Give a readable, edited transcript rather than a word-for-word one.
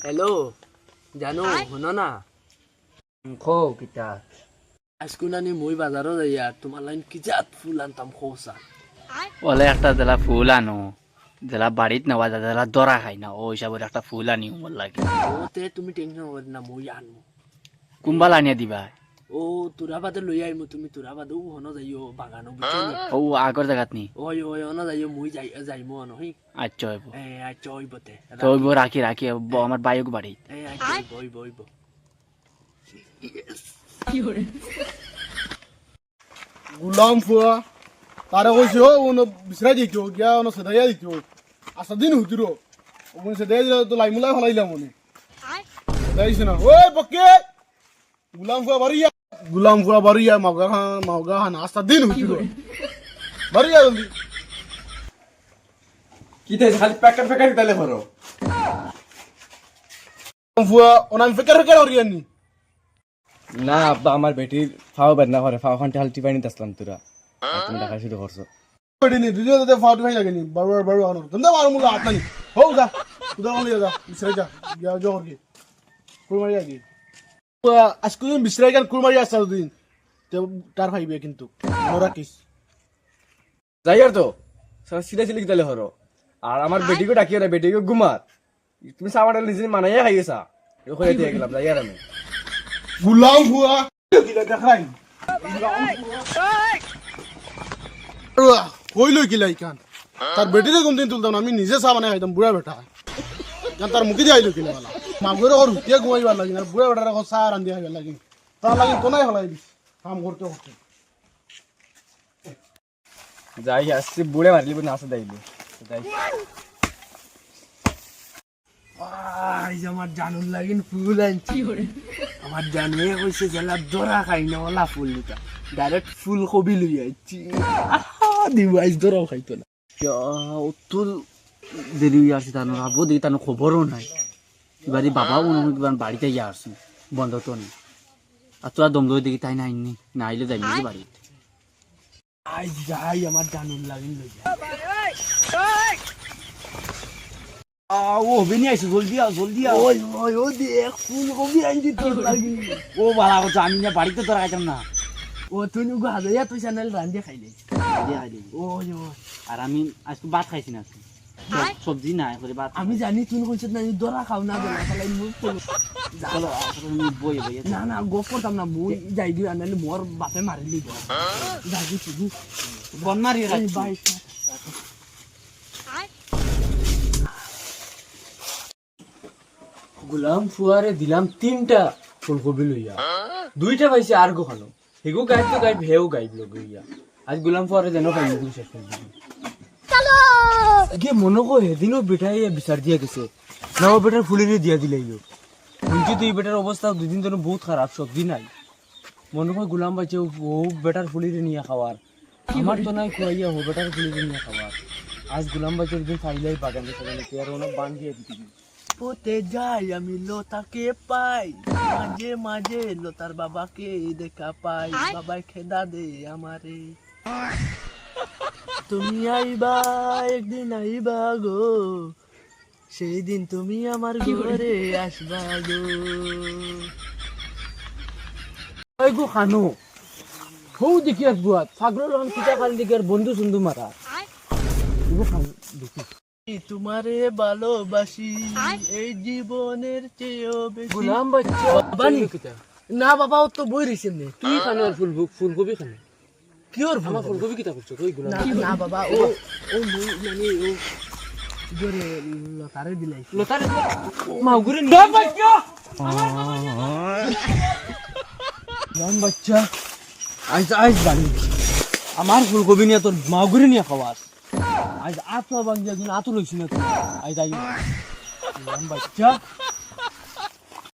hello জানো শুনো না খো কিতা আজকে নানি মই বাজারও যাই আর তোমার লাইন কি জাত ফুল আনতাম খোসা ওলে একটা জেলা ফুল আনো জেলা বাড়িত নেওয়া যায় জেলা দরা খাই না ও হিসাবে একটা ফুল আনি মোর লাগে ওতে তুমি টেনশন করি না মই আনবো কুম্বাল আনিয়া দিবা ও তোরা বাদে লই আইমু তুমি তোরা বাদে হনো যাইও বাগানো বুঝছো নি ও আগর জায়গাত নি ওই ওই হনো যাইও মই যাইমু হনো হই আচ্ছা হইব আচ্ছা ওইবতে তো হইব রাখি রাখি আমার বাইক বাড়ি আচ্ছা ওইব গুলাম ফুয়া তারা কইছে ও ওন বিছরা দিছো গিয়া ওন সদাইয়া দিছো আসা দিন হুতিরো ওন সদাইয়া দিলে তো লাইমুলাই ফলাইলাম মনে সদাইছ না ওই পকে গুলাম ফুয়া বাড়িয়া মাওগা খান আসা দিন হুতিরো বাড়িয়া জলদি কি তাই খালি প্যাকেট প্যাকেট দিলে হলো ফুয়া ওনাম ফেকার হরিয়ানি না আব্বা আমার বেটির ফাও বেদনা করে ফাও খান হালটি পানি আসলাম তোরা তুমি দেখা শুরু করছো পড়িনি দুজনে তো ফাউট খাই লাগেনি বারবার আনোর তোমরা মার মুলা আটনানি হও যা তুদা বলে যা বিছরা যা গিয়া জোর কি কুরমারি আগি আজকে দিন বিছরা গান কুরমারি আসা দিন তো তার ভাইবে কিন্তু মোরা কিস যাই আর তো সিধা সিলি দিলে হলো আর আমার বেটিকে ডাকিয়ে না বেটিকে ঘুমাত তুমি সামাটা নিজে মানাইয়া খাইয়েছা ওখানে দিয়ে গেলাম যাই আর আমি গুলাম ফুয়া কিলা দেখাই কইলো কিলা ইকান তার বেটিরে কোন দিন তুলতাম আমি নিজে চা বানাই খাইতাম বুড়া বেটা কারণ তার মুখে দিয়ে আইলো কিলা বালা মাগুরে ওর হুতিয়া ঘুমাইবার লাগি না বুড়া বেটার এখন চা রান্ধি খাইবার লাগি তার লাগি তো নাই হলাই দিস কাম করতে করতে যাই আসছি বুড়ে মারলি না আসে যাইলি যাই আমার জানুন লাগিন ফুল আনছি আমার জানুয়ে কইছে জেলা দরা খাই না ওলা ফুল নিতা ডাইরেক্ট ফুল কবি লই আইছি দিব আইস দরাও খাইতো না তোর দেরি হয়ে আসছে তার আবো দেখি তার খবরও নাই এবারে বাবাও মনে হয় বাড়িতে গিয়ে আসছে বন্ধ তো নেই আর তোরা দম দই দেখি তাই নাইনি না আইলে যাই নাকি বাড়ি আই যাই আমার জানুন লাগিন লই ও বেনি আইছে জলদি আও ওই ওই ও দেখ ফুল কবি আনছি তোর লাগি ও বালা কথা আমি না বাড়িতে তোরা খাইতাম না ও তুই গো হাজাইয়া তুই চ্যানেল রান্ধে খাইলে ওই ওই আর আমি আজকে ভাত খাইছি না আজকে সবজি নাই করে ভাত আমি জানি তুই কইছিস না দরা খাও না দরা খালাই মুখ চলো আমি বই বই না না গো করতাম না মুই যাই দিও আনালে মোর বাপে মারিলি গো যাই তুই বন মারি রাখি বাই গুলাম ফুয়ারে দিলাম 3টা ফুলকপি লইয়া 2টা পাইছে আর গো খানো হেগো গাইব তো গাইব হেও গাইব লগইয়া আজ গুলাম ফুয়ারে যেন খাই দিন শেষ করে দিবি চলো গে মনে কো হেদিনও বেটাই বিচার দিয়া গেছে নাও বেটার ফুলিরে দিয়া দিলাইলো শুনছি তুই বেটার অবস্থা দুদিন ধরে বহুত খারাপ সবজি নাই মনে কো গুলাম বাচ্চা ও বেটার ফুলিরে নিয়ে খাওয়ার আমার তো নাই খুয়াইয়া ও বেটার ফুলিরে নিয়ে খাওয়ার আজ গুলাম বাচ্চা একদিন ফাইলাই বাগানে সেখানে আর ওনা বান দিয়ে দিবি পোতে যাই আমি লতাকে পাই মাঝে মাঝে লতার বাবাকে দেখা পাই বাবাই খেদা দে আমারে তুমি আইবা একদিন আইবা গো সেই দিন তুমি আমার ঘরে আসবা গো ওই গো খানো হৌ দেখি আর বুয়াত ফাগরো লন কিটা খালি দেখি আর বন্ধু সুন্দু মারা গো খানো দেখি তোমারে ভালোবাসি এই জীবনের চেয়েও বেশি গুলাম বাচ্চা বানি না বাবা ও তো বই রইছে নে তুই খানো আর ফুলকপি খানো কি ওর আমার ফুলকপি কিটা করছো কই গুলাম না বাবা ও ও মানে ও জোরে লতারে দিলাই লতারে মাগুরে না বাচ্চা গান বাচ্চা আইজ বানি আমার ফুলকপি নিয়ে তোর মাগুরে নিয়ে খাওয়াস আজ আতো বাঙ্গিয়া দিন আতো লইছি না তুই আজ আই গান বাচ্চা